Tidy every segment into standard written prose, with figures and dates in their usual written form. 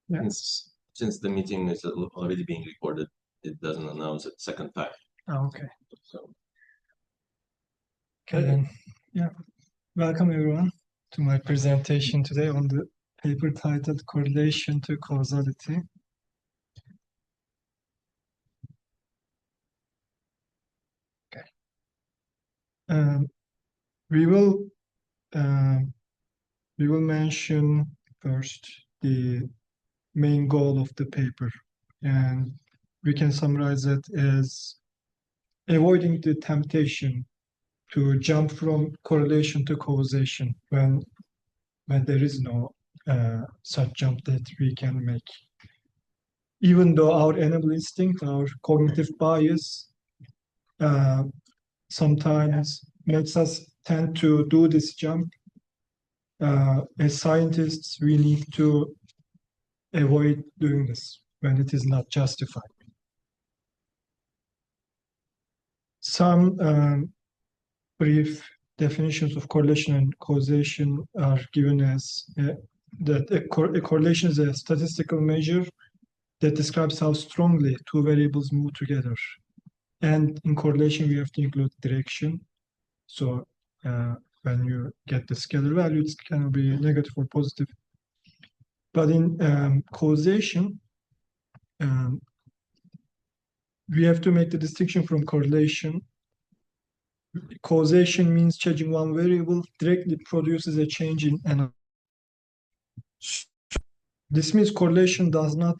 Yeah. Since the meeting is already being recorded, it doesn't announce it second time. Oh, okay. So, Okay, then. Yeah. Welcome everyone to my presentation today on the paper titled Correlation to Causality. Okay. We will mention first the main goal of the paper, and we can summarize it as avoiding the temptation to jump from correlation to causation when there is no such jump that we can make. Even though our animal instinct, our cognitive bias, sometimes makes us tend to do this jump, as scientists, we need to avoid doing this when it is not justified. Some brief definitions of correlation and causation are given as that a correlation is a statistical measure that describes how strongly two variables move together. And in correlation, we have to include direction. So when you get the scalar value, it can be negative or positive. But in causation, we have to make the distinction from correlation. Causation means changing one variable directly produces a change in another. This means correlation does not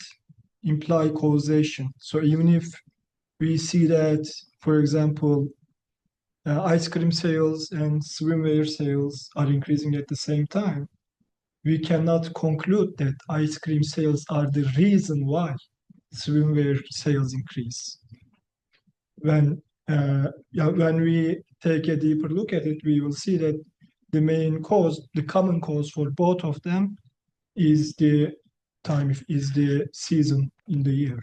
imply causation. So even if we see that, for example, ice cream sales and swimwear sales are increasing at the same time, we cannot conclude that ice cream sales are the reason why swimwear sales increase. When we take a deeper look at it, we will see that the main cause, the common cause for both of them is the season in the year.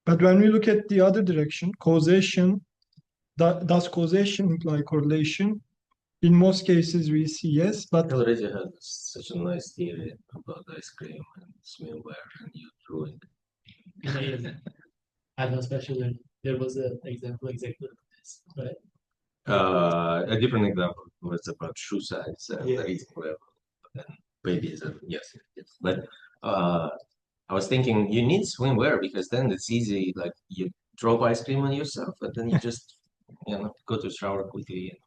But when we look at the other direction, causation, does causation imply correlation? In most cases, we see yes, but... I already had such a nice theory about ice cream and swimwear, and you ruined it. I'm not special. There was an example exactly of this, right? A different example was about shoe size and the eating level, and babies, and yes. But I was thinking you need swimwear because then it's easy. Like you drop ice cream on yourself, and then you just go to shower quickly.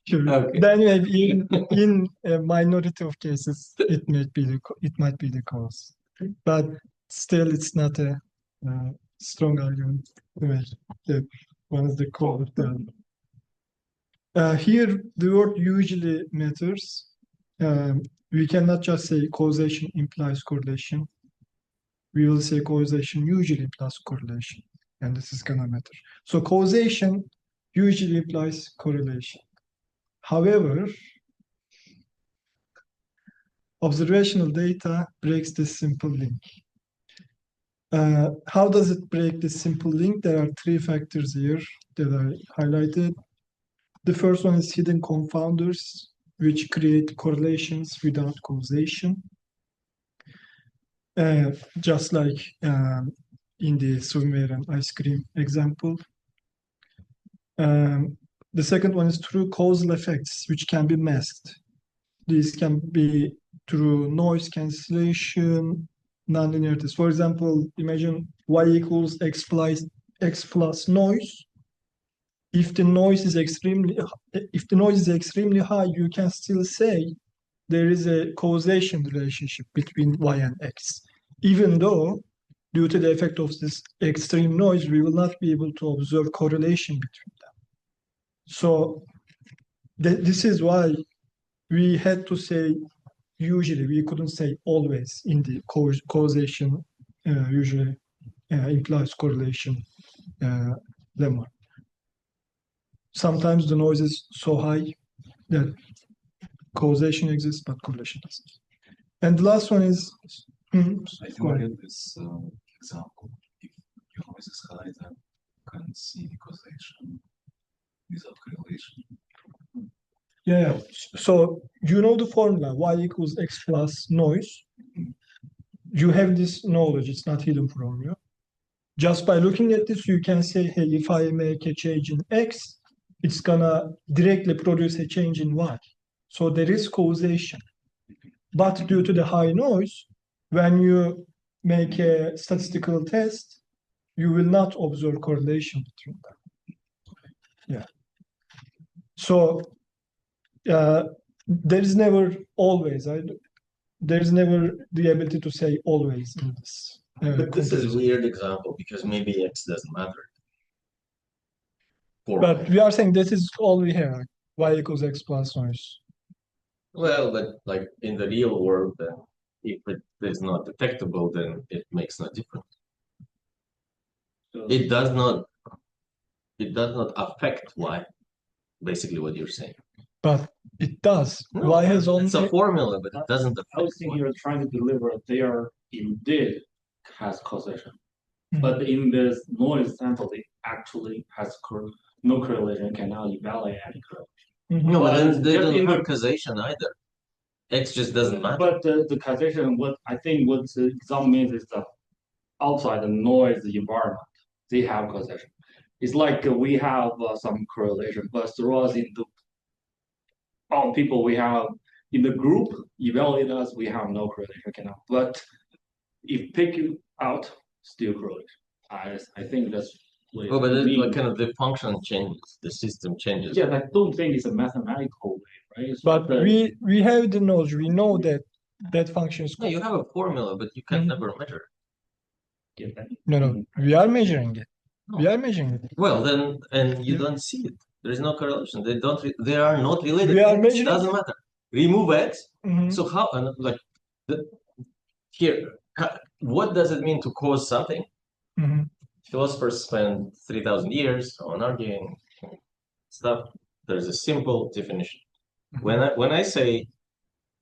Sure. Okay. Then maybe in a minority of cases, it might be the cause, but still, it's not a strong argument to make that one is the cause of the other. Here, the word usually matters. We cannot just say causation implies correlation. We will say causation usually implies correlation, and this is gonna matter. So causation usually implies correlation. However, observational data breaks this simple link. How does it break this simple link? There are three factors here that I highlighted. The first one is hidden confounders, which create correlations without causation. Just like in the swimwear and ice cream example. The second one is through causal effects, which can be masked. These can be through noise cancellation, nonlinearities. For example, imagine y equals x plus noise. If the noise is extremely high, you can still say there is a causation relationship between y and x, even though due to the effect of this extreme noise, we will not be able to observe correlation between them. So this is why we had to say usually, we couldn't say always in the causation usually implies correlation lemma. Sometimes the noise is so high that causation exists, but correlation doesn't. And the last one is... I think in this example, if your noise is high, then you can see causation without correlation. Yeah, so you know the formula y equals x plus noise. You have this knowledge, it's not hidden from you. Just by looking at this, you can say, hey, if I make a change in x, it's gonna directly produce a change in y. So there is causation. But due to the high noise, when you make a statistical test, you will not observe correlation between them. Yeah. So there is never always. There is never the ability to say always in this. But this is a comparison. weird example because maybe X doesn't matter. For But we are saying this is all we have. Y equals x plus noise. well, but like in the real world, then if it is not detectable, then it makes no difference. It does not affect Y, basically what you're saying. But it does. No, Y has only. it's a formula, but it doesn't I affect was thinking Y. you're trying to deliver there indeed has causation. Mhm. But in this noise sample, it actually has no correlation, cannot evaluate any correlation. Mhm. No, but then But they just don't in have the- causation either. X just doesn't matter. But the causation, what the example means is that outside the noise environment, they have causation. It's like we have some correlation, but through us in the all people we have in the group evaluate us, we have no correlation cannot. But if pick you out, still correlation. I think that's what it Oh, but it's means. like kind of the function changes, the system changes. Yeah, I don't think it's a mathematical way, right? It's But the- we have the knowledge. We know that that function is. No, you have a formula, but you can Mhm. never measure it. yeah, that- No. We are measuring it. We No. are measuring it. Well, then, and you Yeah. don't see it. There is no correlation. They are not related. We are X measuring- doesn't matter. Remove X. Mhm. So how, and like, what does it mean to cause something? Mhm. Philosophers spend 3,000 years on arguing stuff. There's a simple definition. When I say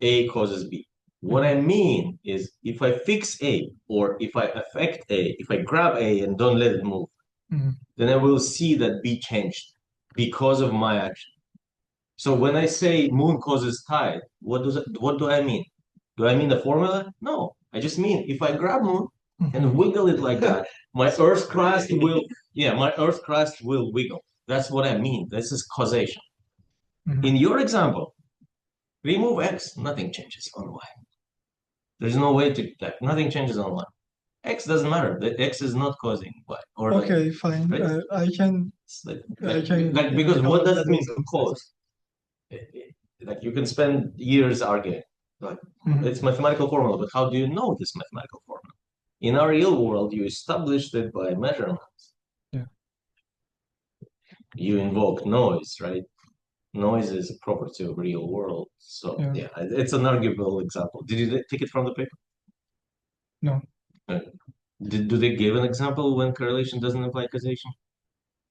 A causes B, what I mean is if I fix A or if I affect A, if I grab A and don't let it move, Mhm. then I will see that B changed because of my action. So when I say moon causes tide, what do I mean? Do I mean the formula? No, I just mean if I grab moon and wiggle it like that, my Earth crust will wiggle. That's what I mean. This is causation. Mhm. In your example, remove X, nothing changes on Y. There's no way to like nothing changes on Y. X doesn't matter. The X is not causing Y. Or like, Okay, fine. right? I can. it's like, I can- because what does it that mean makes to sense. cause? Like you can spend years arguing. Like Mhm. it's mathematical formula, but how do you know this mathematical formula? In our real world, you established it by measurements. Yeah. You invoke noise, right? Noise is a property of real world. So Yeah. it's an arguable example. Did you take it from the paper? No. Do they give an example when correlation doesn't imply causation?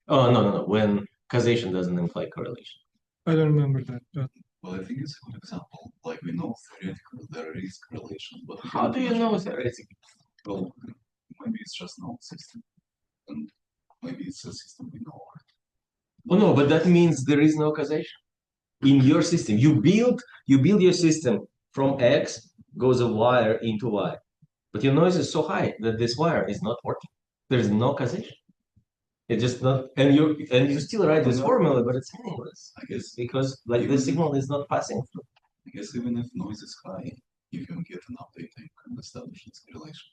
Oh, no. When causation doesn't imply correlation. I don't remember that. But Well, I think it's a good example. Like we know theoretically there is correlation, but we How cannot do you measure know it. theoretically? Well, maybe it's just no system, and maybe it's a system we know. Oh no, but that means there is no causation in your system. You build your system from X goes a wire into Y, but your noise is so high that this wire is not working. There's no causation. It's just not, and you still write this formula, but it's meaningless. I guess Because like the signal is not passing through. I guess even if noise is high, you can get an update and you can establish its correlation.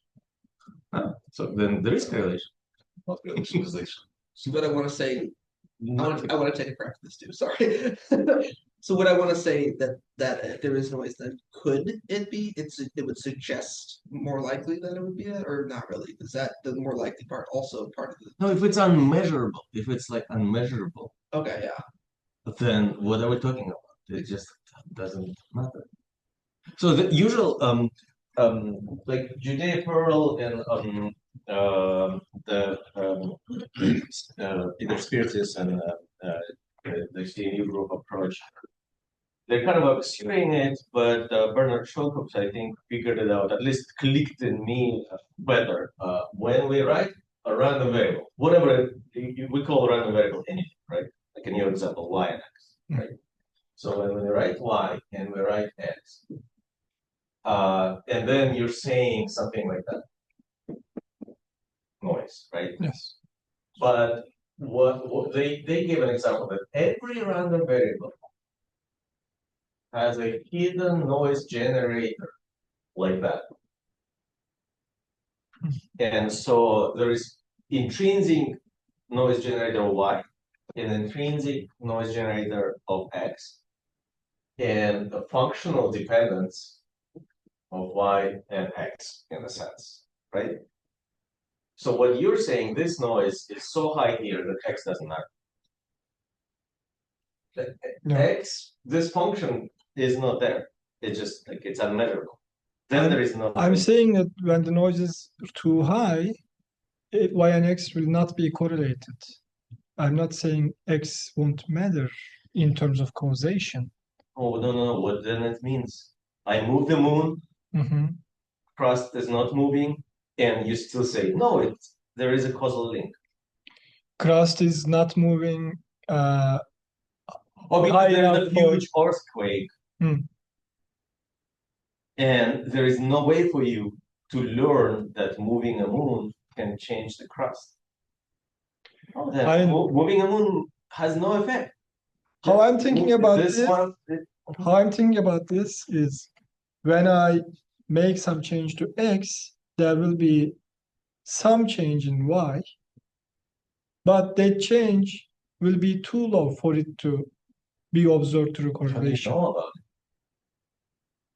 So then there is correlation. Not correlation, causation. So what I want to say, I want to take a crack at this too. Sorry. So what I want to say that if there is noise, then could it be? It would suggest more likely that it would be that, or not really? Is that the more likely part also part of the? No, if it's unmeasurable, if it's like unmeasurable, Okay, yeah. then what are we talking about? It just doesn't matter. So the usual like Judea-Pearl and either Spiritus and the CNU group approach, they're kind of obscuring it, but Bernard Shulkopf, I think, figured it out, at least clicked in me better. When we write a random variable, whatever we call a random variable anything, right? Like in your example, y and x, right? So when we write y and we write And then you're saying something like that. Noise, right? Yes. But what they gave an example that every random variable has a hidden noise generator like that. And so there is intrinsic noise generator of Y, an intrinsic noise generator of X, and a functional dependence of Y and X in a sense, right? So what you're saying, this noise is so high here that X doesn't matter. No. X, this function is not there. It's just like it's unmeasurable. Then there is no. I'm saying that when the noise is too high, Y and X will not be correlated. I'm not saying X won't matter in terms of causation. Oh no! What then it means? I move the moon, Mhm. crust is not moving, and you still say no. There is a causal link. Crust is not moving. Oh, because High there's a enough for- huge earthquake, Hmm. and there is no way for you to learn that moving a moon can change the crust. Oh, that I- moving a moon has no effect. How I'm thinking about this this, one, how I'm thinking about this is when I make some change to X, there will be some change in Y, but that change will be too low for it to be observed through how do you correlation know about it?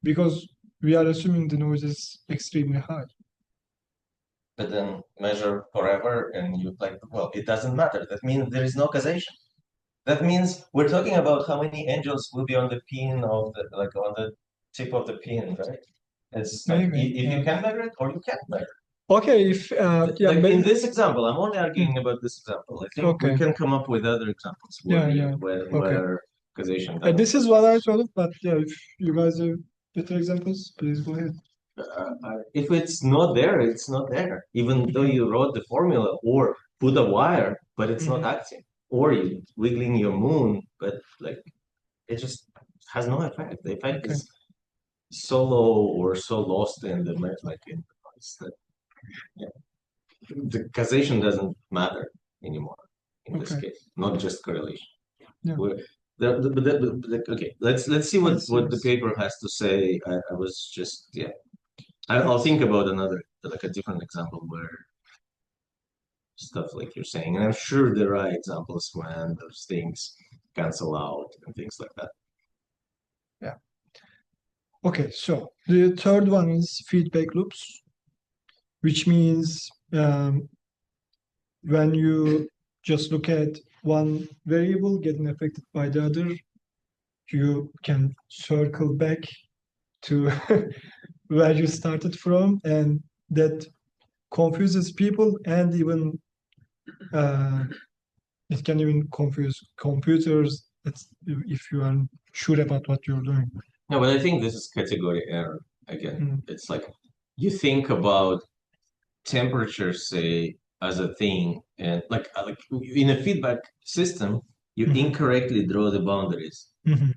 because we are assuming the noise is extremely high. But then measure forever, and you like, well, it doesn't matter. That means there is no causation. That means we're talking about how many angels will be on the pin of the, like on the tip of the pin, right? It's like Maybe, if yeah. you can measure it or you can't measure Okay, if yeah, it. Like in maybe, this example, I'm only arguing about this example. I think we Okay. can come up with other examples where Yeah, where causation. this is what I thought of, but yeah, if you guys have better examples, please go ahead. If it's not there, it's not there. Even though you wrote the formula or put a wire, but it's not acting. Or you wiggling your moon, but like it just has no effect. The effect Okay. is so low or so lost in the like in the noise that the causation doesn't matter anymore in this Okay. case, not just correlation. Yeah. Okay, let's see what the paper has to say. I was just I'll think about another like a different example where stuff like you're saying, and I'm sure there are examples when those things cancel out and things like that. Okay, so the third one is feedback loops, which means when you just look at one variable getting affected by the other, you can circle back to where you started from, and that confuses people, and even it can even confuse computers if you are sure about what you're doing. No, but I think this is category error again. It's like you think about temperature, say, as a thing, and like in a feedback system, you incorrectly draw the boundaries. Mhm.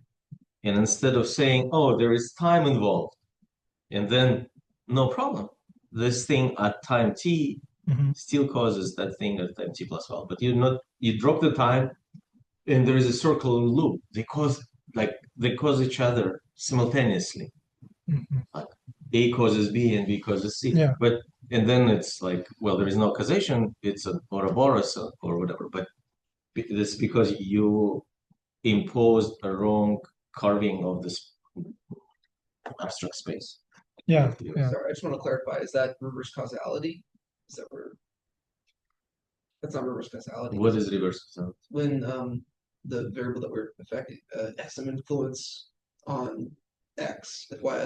And instead of saying, oh, there is time involved, and then no problem, this thing at time t still causes that thing at time t plus 12. But you drop the time, and there is a circle loop. They cause each other simultaneously. Like A causes B and B causes C. Yeah. And then it's like, well, there is no causation. It's an Ouroboros or whatever. But this is because you imposed a wrong carving of this abstract space. Yeah. Sorry, I just want to clarify. Is that reverse causality? Is that where? That's not reverse causality. What is reverse causality? When the variable that we're affecting has some influence on X, if Y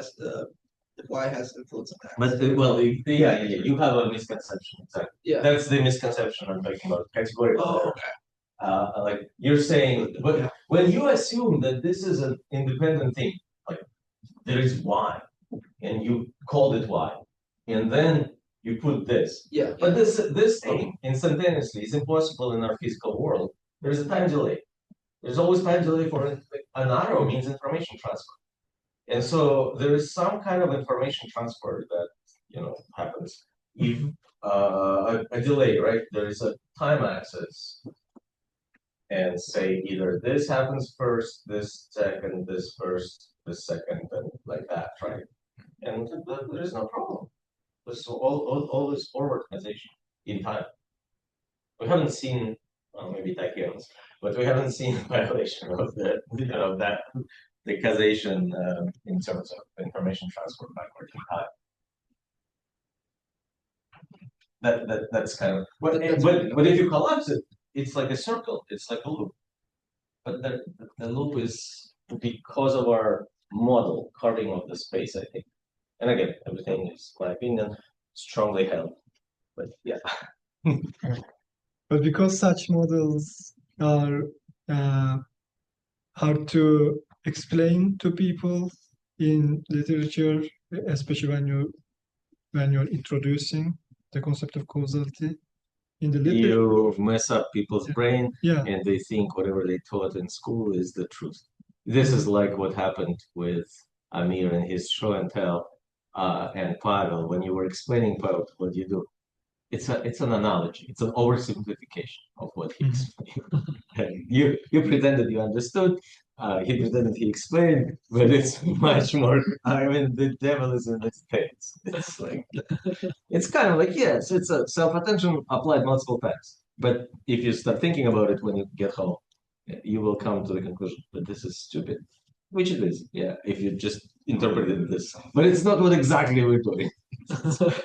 has influence on X. But you have a misconception. Exactly. Yeah. That's the misconception I'm talking about. Categorical. Oh, okay. Like you're saying, but when you assume that this is an independent thing, like there is Y, and you called it Y, and then you put this. Yeah. But this thing instantaneously is impossible in our physical world. There's a time delay. There's always time delay for an arrow means information transfer. And so there is some kind of information transfer that happens. If a delay, right? There is a time axis, and say either this happens first, this second, this first, this second, and like that, right? And there is no problem. There's all this forward optimization in time. We haven't seen, well, maybe tachyons, but we haven't seen violation of that the causation in terms of information transfer backward in time. That's kind of but if you collapse it, it's like a circle. It's like a loop. But the loop is because of our model carving of the space, I think. And again, everything is, my opinion, strongly held. But yeah. But because such models are hard to explain to people in literature, especially when you're introducing the concept of causality in the literature. You mess up people's brain, Yeah. and they think whatever they taught in school is the truth. This is like what happened with Amir and his show and tell, and Pavel. When you were explaining Pavel what you do, it's an analogy. It's an oversimplification of what he explained. you pretended you understood. He pretended he explained, but it's much more. I mean, the devil is in its face. It's like it's kind of like, yes, it's a self-attention applied multiple times. But if you start thinking about it when you get home, you will come to the conclusion that this is stupid, which it is. Yeah, if you just interpreted this, but it's not what exactly we're doing.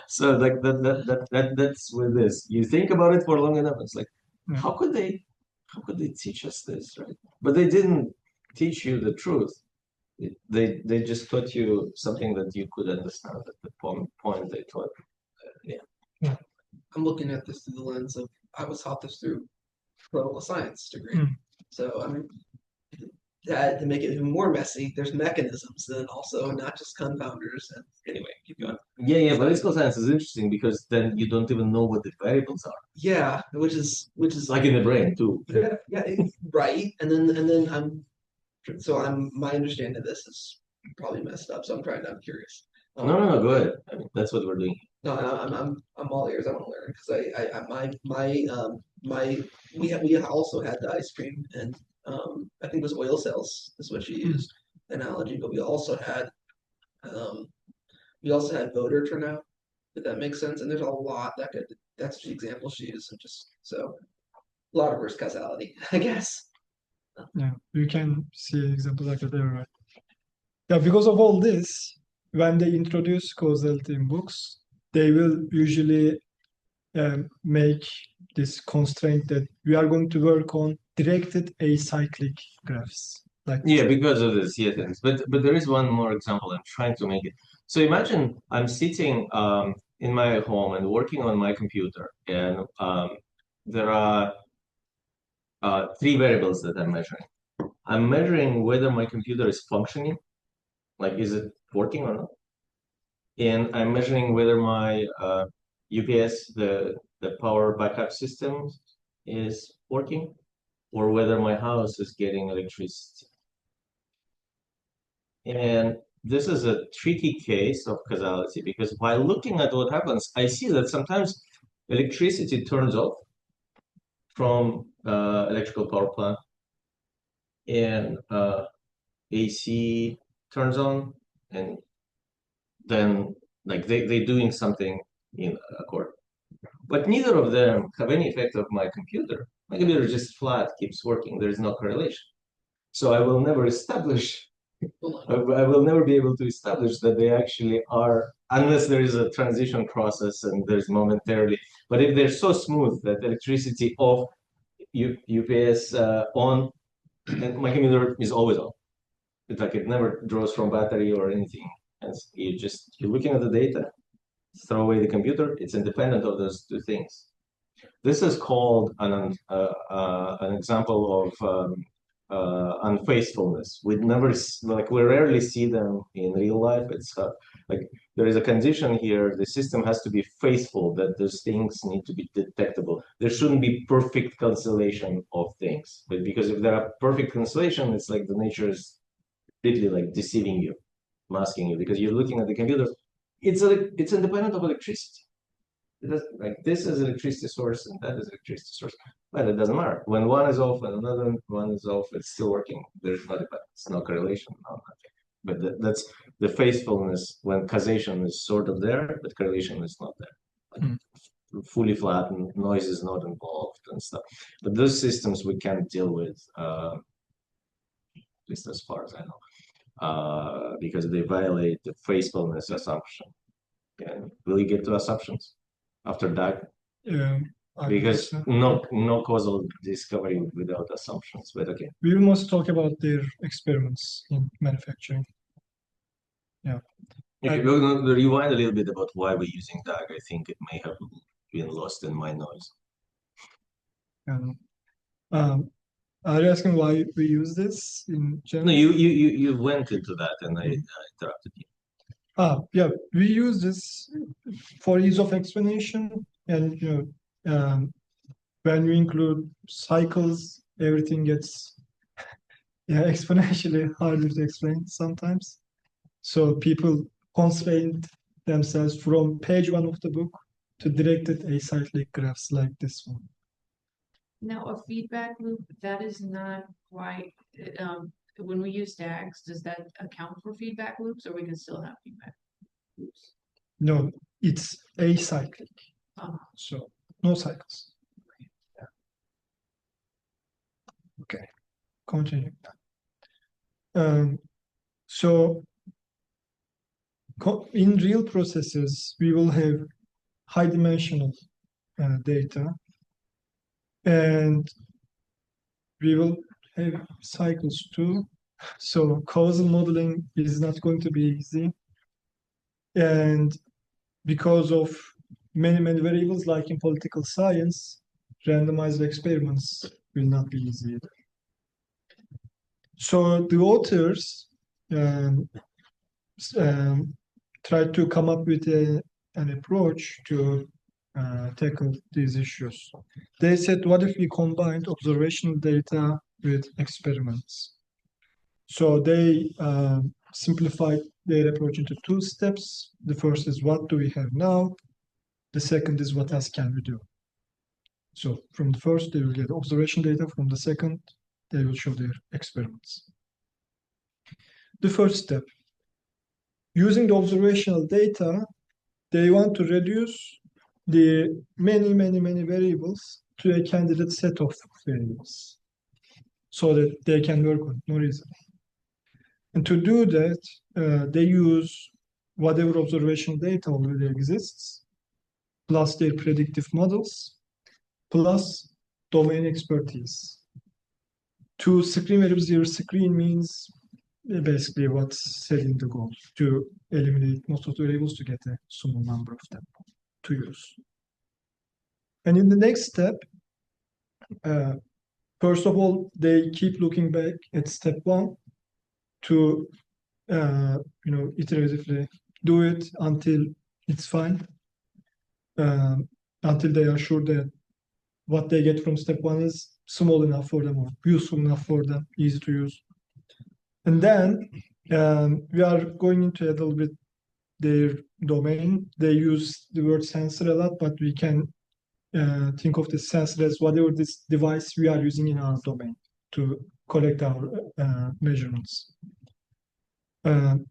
So like that's with this. You think about it for long enough. It's like, how could they teach us this, right? But they didn't teach you the truth. They just taught you something that you could understand at the point they taught. Yeah. I'm looking at this through the lens of I was taught this through political science degree. So I mean, to make it even more messy, there's mechanisms then also, not just confounders. And anyway, keep going. Yeah, political science is interesting because then you don't even know what the variables are. Yeah, which is Like in the brain too. yeah, right. And then my understanding of this is probably messed up. So I'm curious. No, go ahead. I mean, that's what we're doing. No, I'm all ears. I want to learn because we also had the ice cream, and I think it was oil cells is what she used analogy, but we also had voter turnout, if that makes sense. And there's a lot that's the example she used, and just so a lot of reverse causality, I guess. Yeah, you can see examples like that there, right? Yeah, because of all this, when they introduce causality in books, they will usually make this constraint that we are going to work on directed acyclic graphs. Like Yeah, because of this, yeah, things. But there is one more example. I'm trying to make it. So imagine I'm sitting in my home and working on my computer, and there are three variables that I'm measuring. I'm measuring whether my computer is functioning, like is it working or not, and I'm measuring whether my UPS, the power backup system, is working, or whether my house is getting electricity. And this is a tricky case of causality because while looking at what happens, I see that sometimes electricity turns off from electrical power plant, and AC turns on, and then like they're doing something in accord. But neither of them have any effect on my computer. My computer is just flat, keeps working. There is no correlation. So I will never establish, I will never be able to establish that they actually are, unless there is a transition process and there's momentarily. But if they're so smooth that electricity off, UPS on, and my computer is always on. It's like it never draws from battery or anything. And you're looking at the data, throw away the computer, it's independent of those two things. This is called an example of unfaithfulness. We rarely see them in real life. It's like there is a condition here. The system has to be faithful that those things need to be detectable. There shouldn't be perfect cancellation of things, but because if there are perfect cancellation, it's like the nature is completely like deceiving you. masking you because you're looking at the computer. It's independent of electricity. It does, like this is electricity source and that is electricity source, but it doesn't matter. When one is off and another one is off, it's still working. There's no dependence, no correlation, no nothing. But that's the faithfulness when causation is sort of there, but correlation is not there. Like, fully flattened, noise is not involved and stuff. But those systems we can't deal with, at least as far as I know, because they violate the faithfulness assumption. And will you get to assumptions after that? I Because guess, no causal discovery without assumptions. But okay, we must talk about their experiments in manufacturing. okay, we're gonna rewind a little bit about why we're using DAG. I think it may have been lost in my noise. Are you asking why we use this in No, general? you went into that and I interrupted you. Yeah, we use this for ease of explanation, and when you include cycles, everything gets exponentially harder to explain sometimes. So people constrained themselves from page 1 of the book to directed acyclic graphs like this one. Now, a feedback loop, that is not quite, when we use DAGs, does that account for feedback loops, or we can still have feedback loops? No, it's acyclic, Oh, so no cycles. Okay, continue. So in real processes, we will have high dimensional data, and we will have cycles too. So causal modeling is not going to be easy. And because of many variables, like in political science, randomized experiments will not be easy either. So the authors tried to come up with an approach to tackle these issues. They said, what if we combined observational data with experiments? So they simplified their approach into 2 steps. The first is, what do we have now? The second is, what else can we do? So from the first, they will get observation data. From the second, they will show their experiments. The first step, using the observational data, they want to reduce the many variables to a candidate set of variables so that they can work on more easily. And to do that, they use whatever observational data already exists, plus their predictive models, plus domain expertise. To screen variables, your screen means basically what's setting the goal, to eliminate most of the variables to get a small number of them to use. And in the next step, first of all, they keep looking back at step 1 to iteratively do it until it's fine, until they are sure that what they get from step 1 is small enough for them or useful enough for them, easy to use. And then we are going into a little bit their domain. They use the word sensor a lot, but we can think of the sensor as whatever this device we are using in our domain to collect our measurements. In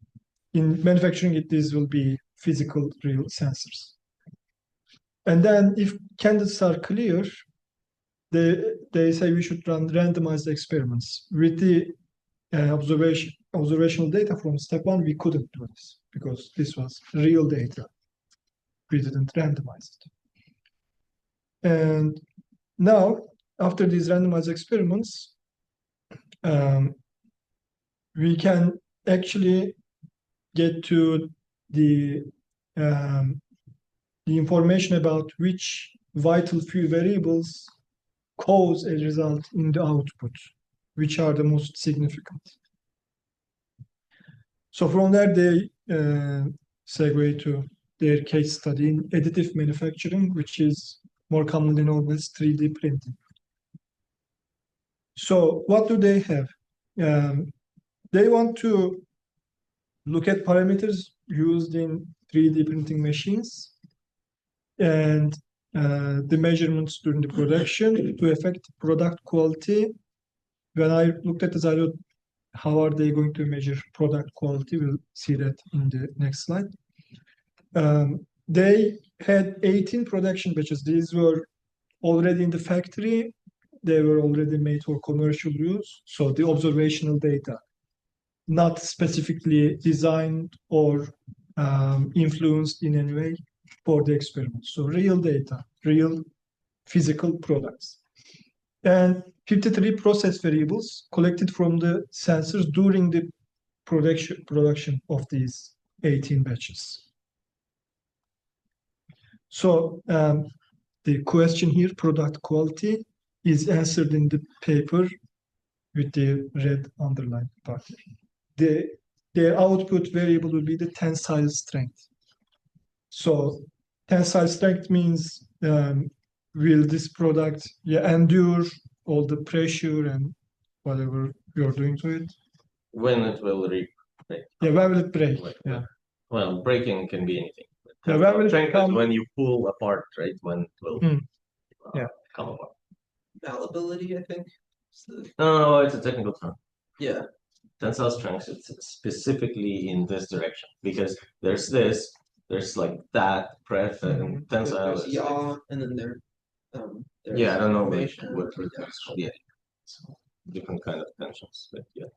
manufacturing, these will be physical, real sensors. And then if candidates are clear, they say we should run randomized experiments. With the observational data from step 1, we couldn't do this because this was real data. We didn't randomize it. And now, after these randomized experiments, we can actually get to the information about which vital few variables cause a result in the output, which are the most significant. So from there, they segue to their case study in additive manufacturing, which is more commonly known as 3D printing. So what do they have? They want to look at parameters used in 3D printing machines and the measurements during the production to affect product quality. When I looked at this, I thought, how are they going to measure product quality? We'll see that in the next slide. They had 18 production batches. These were already in the factory. They were already made for commercial use. So the observational data, not specifically designed or influenced in any way for the experiment. So real data, real physical products. And 53 process variables collected from the sensors during the production of these 18 batches. So the question here, product quality, is answered in the paper with the red underlined part. Their output variable will be the tensile strength. So tensile strength means will this product endure all the pressure and whatever you're doing to it? When it will break. Yeah, when will it break? Like, Yeah. Well, breaking can be anything. Yeah, when will it Strength is come? when you pull apart, right? When it will Yeah. come apart. Malleability, I think. No, it's a technical term. Yeah. Tensile strength is specifically in this direction because there's like that breadth and tensile. There's is yaw, and then there's yeah, I don't know formation. yeah, different kind of tensions, but yeah.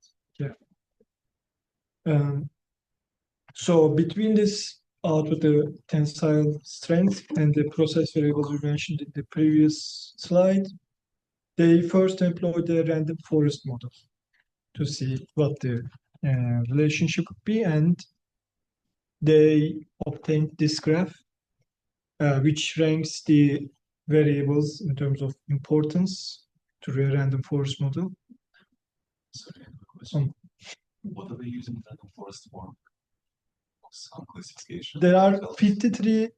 So between this output, the tensile strength and the process variables we mentioned in the previous slide, they first employed the random forest model to see what the relationship would be, and they obtained this graph, which ranks the variables in terms of importance to the random forest model. Sorry, I have a question. What are they using random forest for? Some classification. There are 53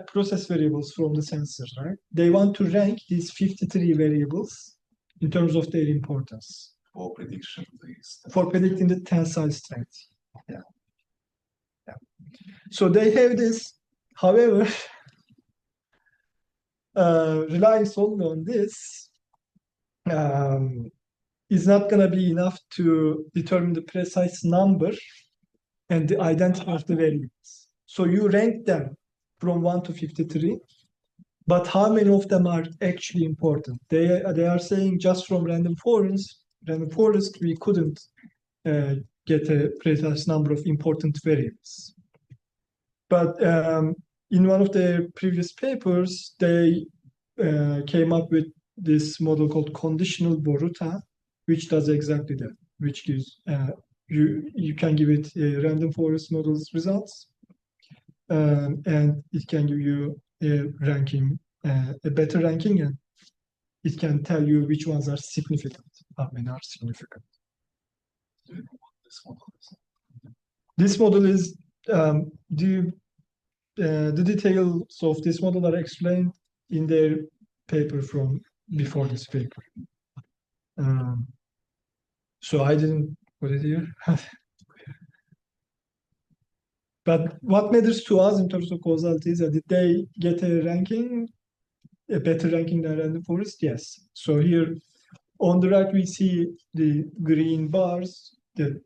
process variables from the sensors, right? They want to rank these 53 variables in terms of their importance For prediction. for predicting the tensile strength. Yeah. So they have this, however, relying solely on this is not going to be enough to determine the precise number and the identity of the variables. So you rank them from 1 to 53, but how many of them are actually important? They are saying just from random forest, we couldn't get a precise number of important variables. But in one of their previous papers, they came up with this model called conditional Boruta, which does exactly that, which gives you can give it random forest models results, and it can give you a ranking, a better ranking, and it can tell you which ones are significant, how many are significant. This model is the details of this model are explained in their paper from before this paper. So I didn't put it here. But what matters to us in terms of causality is that did they get a ranking, a better ranking than random forest? Yes. So here on the right, we see the green bars that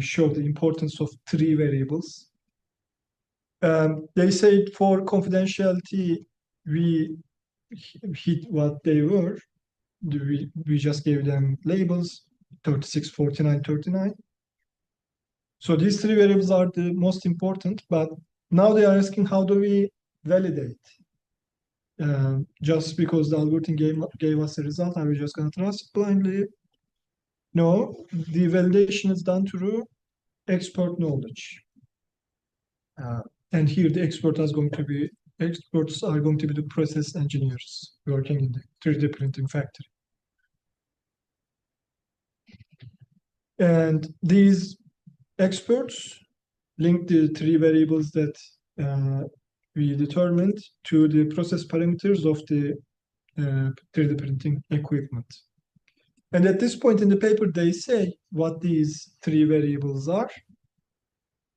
show the importance of 3 variables. They say for confidentiality, we hit what they were. We just gave them labels, 36, 49, 39. So these 3 variables are the most important, but now they are asking how do we validate? Just because the algorithm gave us a result, are we just going to trust it blindly? No, the validation is done through expert knowledge. And here the experts are going to be the process engineers working in the 3D printing factory. And these experts link the 3 variables that we determined to the process parameters of the 3D printing equipment. And at this point in the paper, they say what these 3 variables are.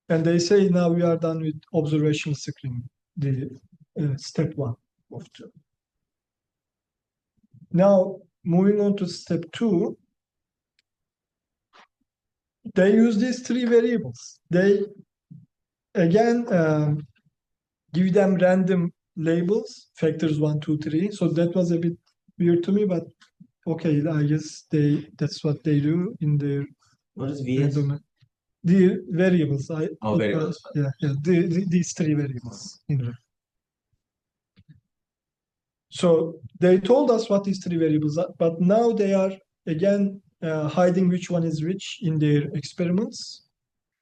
And they say now we are done with observational screening, the step 1 of 2. Now, moving on to step 2, they use these 3 variables. They, again, give them random labels, factors 1, 2, 3. So that was a bit weird to me, but okay, I guess that's what they do in their What is VS? random. The variables. Oh, variables. Yeah, these 3 variables in there. So they told us what these 3 variables are, but now they are again hiding which one is which in their experiments.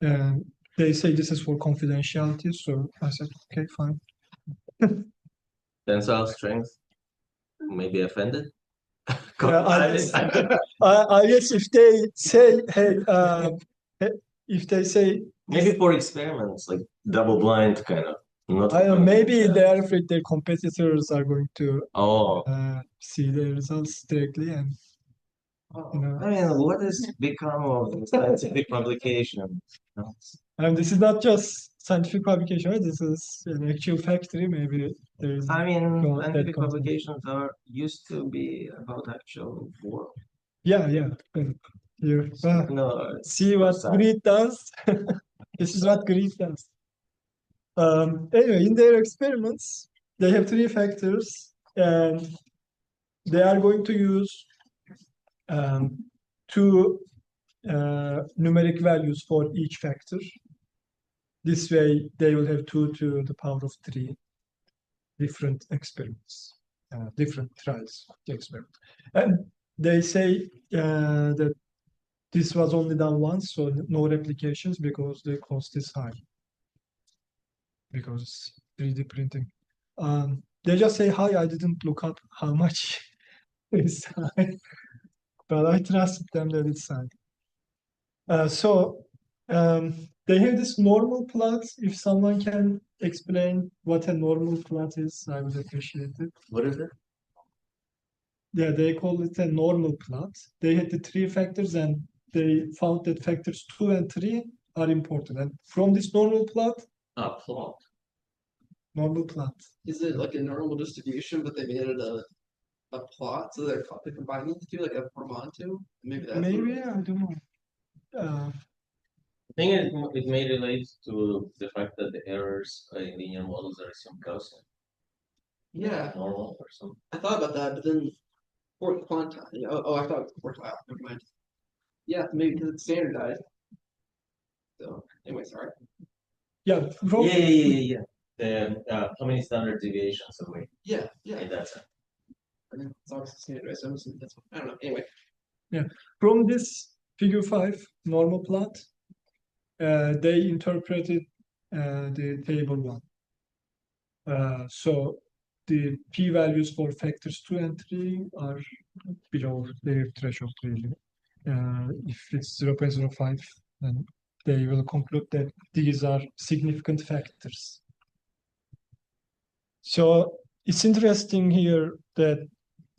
And they say this is for confidentiality. So I said, okay, fine. Tensile strength. Maybe offended. I guess if they say, hey, if they say, Maybe for experiments, like double blind kind of. Not I don't know, for maybe confidentiality. they are afraid their competitors are going to Oh, see the results directly, and you know. I mean, what has become of the scientific publication? And this is not just scientific publication, right? This is an actual factory. Maybe there is. I mean, Go on, scientific that content. publications are used to be about actual work. Yeah. Here, No, see what science. greed does. This is what greed does. Anyway, in their experiments, they have 3 factors, and they are going to use 2 numeric values for each factor. This way, they will have 2 to the power of 3 different experiments, different trials of the experiment. And they say that this was only done once, so no replications because the cost is high. Because 3D printing. They just say hi. I didn't look up how much is high, but I trust them that it's high. So they have this normal plot. If someone can explain what a normal plot is, I would appreciate it. What is it? Yeah, they call it a normal plot. They had the 3 factors, and they found that factors 2 and 3 are important. And from this normal plot, Plot. normal plot. Is it like a normal distribution, but they made it a plot, so they're combining the 2 like a portmanteau? Maybe that's what it Maybe, is. I don't know. I think it may relate to the fact that the errors in linear models are assumed Gaussian, Yeah, normal or something. I thought about that, but then for quantile. I thought it was quartile. Never mind. Yeah, maybe because it's standardized. So anyway, sorry. Yeah, Yeah. How many standard deviations away? Yeah. In that sense. I mean, it's obviously standardized. So I'm assuming that's I don't know. Anyway. from this figure 5 normal plot, they interpreted the table 1. So the p-values for factors 2 and 3 are below their threshold really. If it's 0.05, then they will conclude that these are significant factors. So it's interesting here that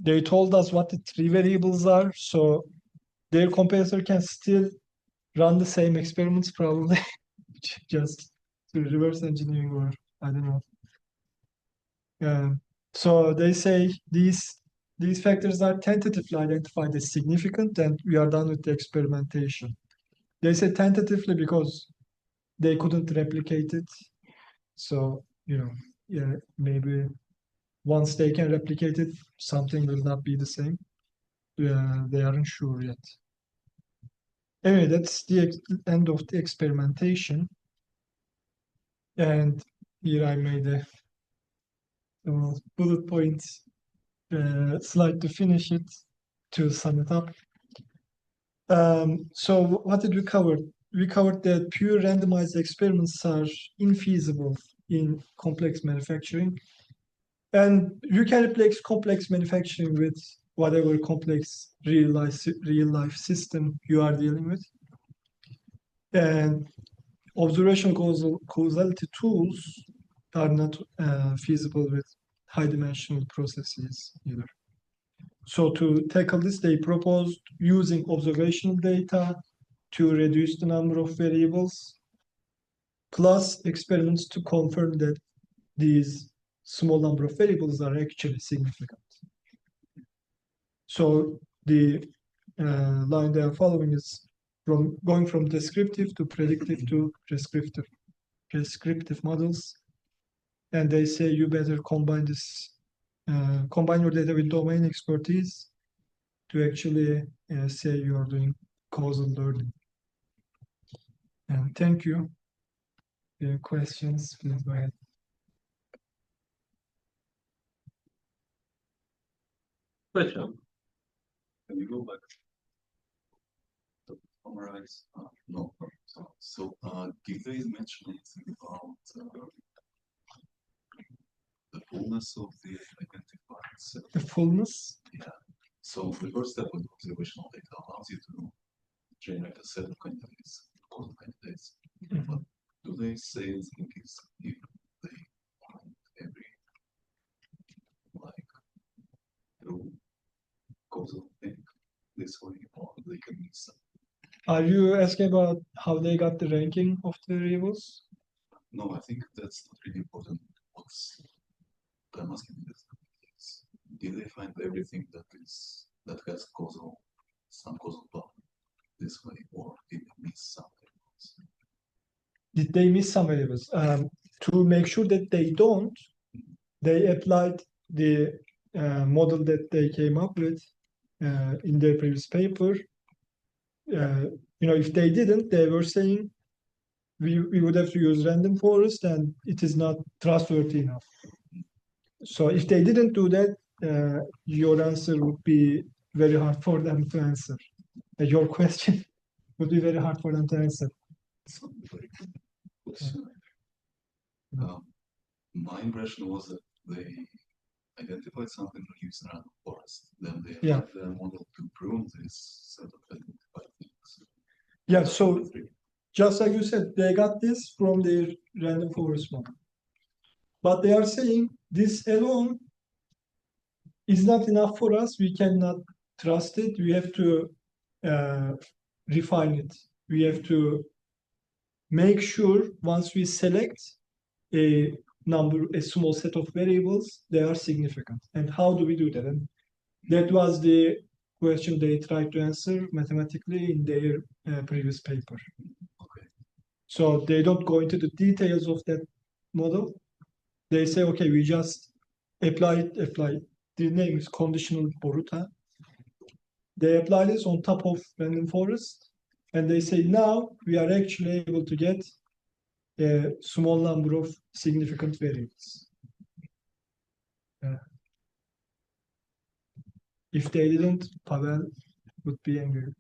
they told us what the 3 variables are, so their competitor can still run the same experiments probably, just to reverse engineering, or I don't know. So they say these factors are tentatively identified as significant, and we are done with the experimentation. They say tentatively because they couldn't replicate it. So, maybe once they can replicate it, something will not be the same. They aren't sure yet. Anyway, that's the end of the experimentation. And here I made a bullet point slide to finish it, to sum it up. So what did we cover? We covered that pure randomized experiments are infeasible in complex manufacturing. And you can replace complex manufacturing with whatever complex real life system you are dealing with. And observational causality tools are not feasible with high-dimensional processes either. So to tackle this, they proposed using observational data to reduce the number of variables plus experiments to confirm that these small number of variables are actually significant. So the line they are following is going from descriptive to predictive to prescriptive models. And they say you better combine your data with domain expertise to actually say you are doing causal learning. And thank you. Questions, please go ahead. Question. Can you go back to summarize? No, sorry. So, did they mention anything about the fullness of the identified set? The fullness? Yeah. So the first step with observational data allows you to generate a set of candidates, causal candidates. But do they say anything if they find every through causal thing this way, or they can miss some? Are you asking about how they got the ranking of the variables? No, I think that's not really important. I'm asking is, did they find everything that has some causal power this way, or did they miss some variables? Did they miss some variables? To make sure that they don't, they applied the model that they came up with in their previous paper. If they didn't, they were saying we would have to use random forest and it is not trustworthy enough. So if they didn't do that, your answer would be very hard for them to answer. Your question would be very hard for them to answer. Very good question. My impression was that they identified something using random forest. Then they applied their model to prune this set of identified things. Yeah, so just like you said, they got this from their random forest model. But they are saying this alone is not enough for us. We cannot trust it. We have to refine it. We have to make sure once we select a small set of variables, they are significant. And how do we do that? And that was the question they tried to answer mathematically in their previous paper. Okay. So they don't go into the details of that model. They say, okay, we just apply. The name is conditional Boruta. They apply this on top of random forest, and they say now we are actually able to get a small number of significant variables. If they didn't, Pavel would be angry.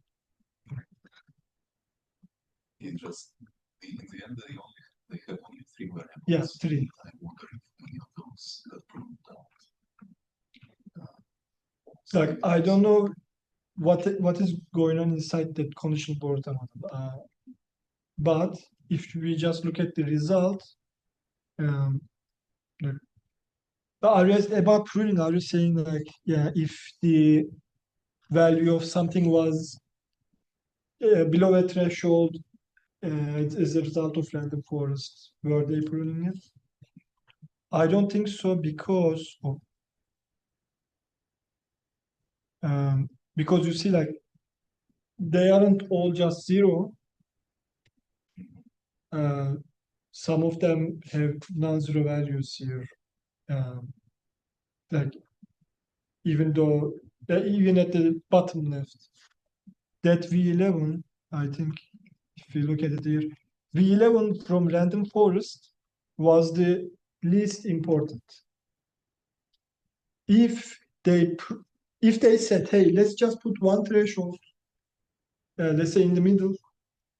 In the end, they have only 3 variables. Yeah, 3. I wonder if any of those got proved out. Like, I don't know what is going on inside that conditional Boruta model. But if we just look at the result, about pruning, are you saying like, yeah, if the value of something was below a threshold as a result of random forest, were they pruning it? I don't think so because you see, like, they aren't all just 0. Some of them have non-zero values here. Like, even at the bottom left, that V11, I think, if you look at it here, V11 from random forest was the least important. If they said, hey, let's just put one threshold, let's say in the middle,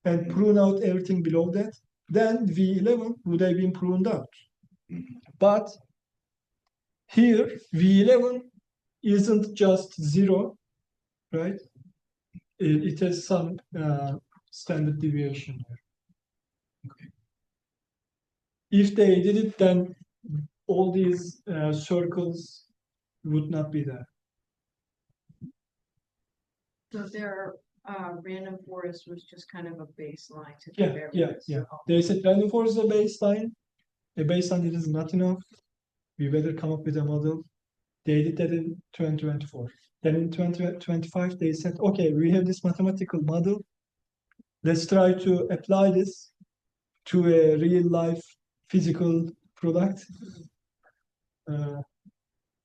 and prune out everything below that, then V11 would have been pruned out. But here, V11 isn't just 0, right? It has some standard deviation here. Okay. If they did it, then all these circles would not be there. So there random forest was just kind of a baseline to compare with. They said random forest is a baseline. A baseline is not enough. We better come up with a model. They did that in 2024. Then in 2025, they said, okay, we have this mathematical model. Let's try to apply this to a real life physical product.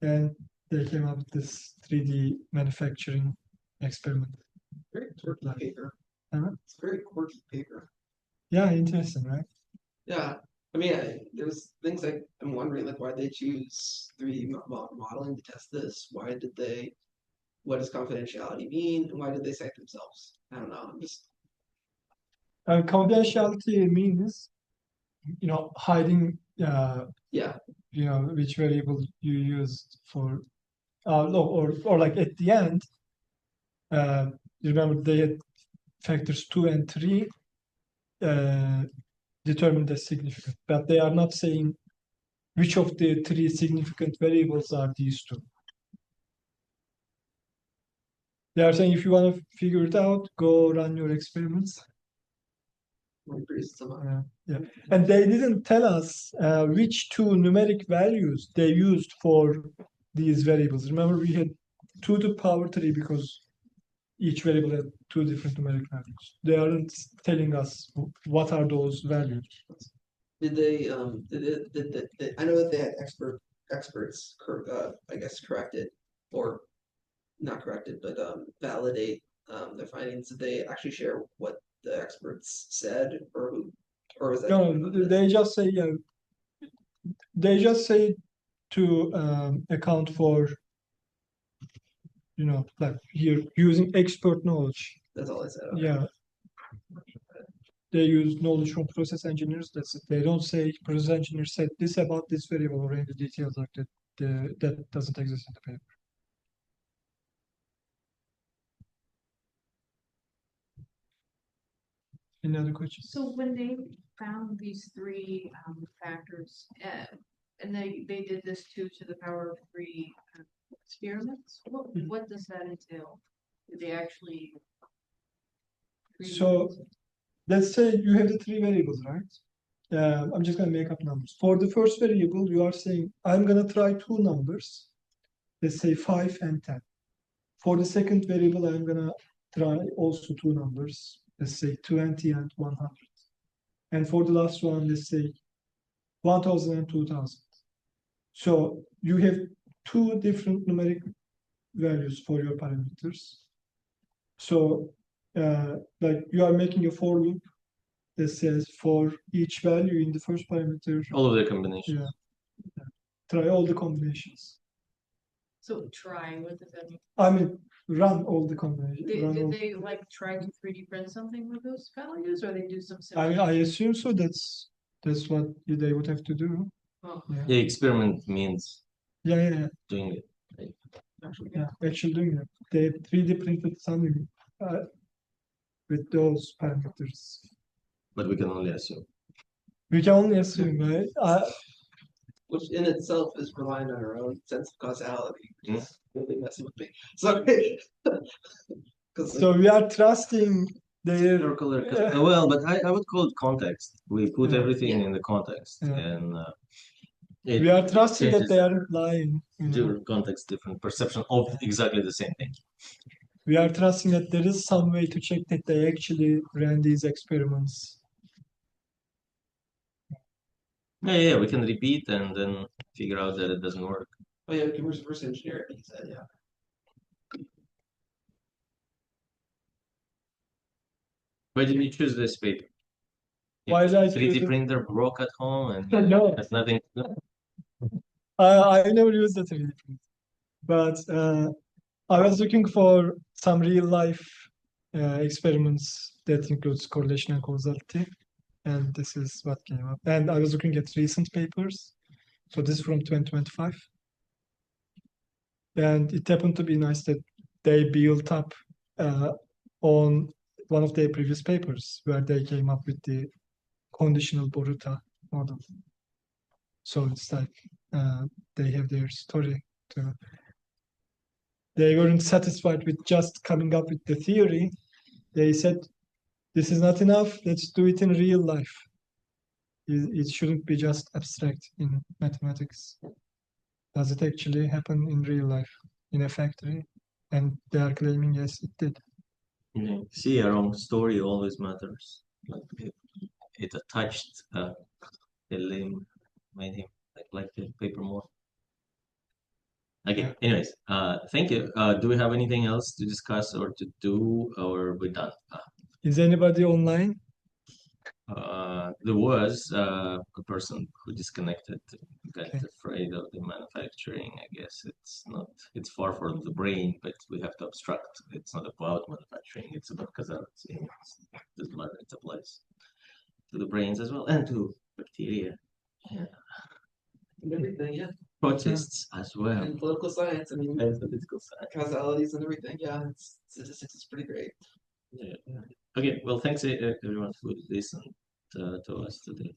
And they came up with this 3D manufacturing experiment. Very quirky paper. Huh? It's a very quirky paper. Yeah, interesting, right? Yeah. I mean, there's things like I'm wondering, like, why they choose 3D modeling to test this? Why did they? What does confidentiality mean? And why did they cite themselves? I don't know. I'm just Confidentiality means, hiding, yeah. which variable you used for, or like at the end, remember they had factors 2 and 3 determined as significant, but they are not saying which of the 3 significant variables are these 2. They are saying if you want to figure it out, go run your experiments. And they didn't tell us which 2 numeric values they used for these variables. Remember, we had 2 to the power 3 because each variable had 2 different numeric values. They aren't telling us what are those values. Did they? I know that they had experts, I guess, corrected or not corrected, but validate their findings. Did they actually share what the experts said, or is that? No, they just say to account for, like here using expert knowledge. That's all I said. Okay. Yeah. They use knowledge from process engineers. That's it. They don't say process engineer said this about this variable or any details like that. That doesn't exist in the paper. Any other questions? So when they found these 3 factors, and they did this 2 to the power of 3 experiments, what does that entail? Did they actually? So let's say you have the 3 variables, right? I'm just going to make up numbers. For the first variable, you are saying, I'm going to try 2 numbers. Let's say 5 and 10. For the second variable, I'm going to try also 2 numbers. Let's say 20 and 100. And for the last one, let's say 1000 and 2000. So you have 2 different numeric values for your parameters. So like you are making a for loop that says for each value in the first parameter. All of the combinations. Yeah. Try all the combinations. So try, what does that mean? I mean, run all the combinations. Did they like try to 3D print something with those values, or they do some I assume so. That's what they would have to do. Oh. The experiment means Yeah. doing it. Actually doing it. They 3D printed something with those parameters. But we can only assume. We can only assume, right? Which in itself is relying on our own sense of causality, which is really messing with me. Sorry. So we are trusting their. Well, but I would call it context. We put everything Yeah. in the context, Yeah. and We are trusting that changes they aren't lying. different context, different perception of exactly the same thing. We are trusting that there is some way to check that they actually ran these experiments. Yeah, we can repeat and then figure out that it doesn't work. Oh yeah, we can reverse engineer it. He said, yeah. Why did you choose this paper? Why did I choose 3D it? printer broke at home and No, has nothing to do. I never used the 3D print, but I was looking for some real life experiments that includes correlation and causality, and this is what came up. And I was looking at recent papers, so this is from 2025, and it happened to be nice that they built up on one of their previous papers where they came up with the conditional Boruta model. So it's like they have their story too. They weren't satisfied with just coming up with the theory. they said, this is not enough, let's do it in real life. It shouldn't be just abstract in mathematics. Does it actually happen in real life, in a factory? And they are claiming, yes, it did. See, your own story always matters. Like it touched Selim, made him like the paper more. Okay, anyways, thank you. Do we have anything else to discuss or to do, or we're done? Is anybody online? There was a person who disconnected, got Okay. afraid of the manufacturing. I guess it's far from the brain, but we have to abstract. It's not about manufacturing, it's about causality. It doesn't matter, it applies to the brains as well and to bacteria. Yeah. And everything, yeah. Protists as well. And political science, I mean, And political science. causalities and everything, yeah, statistics is pretty great. Yeah. Okay, well, thanks everyone who listened to us today.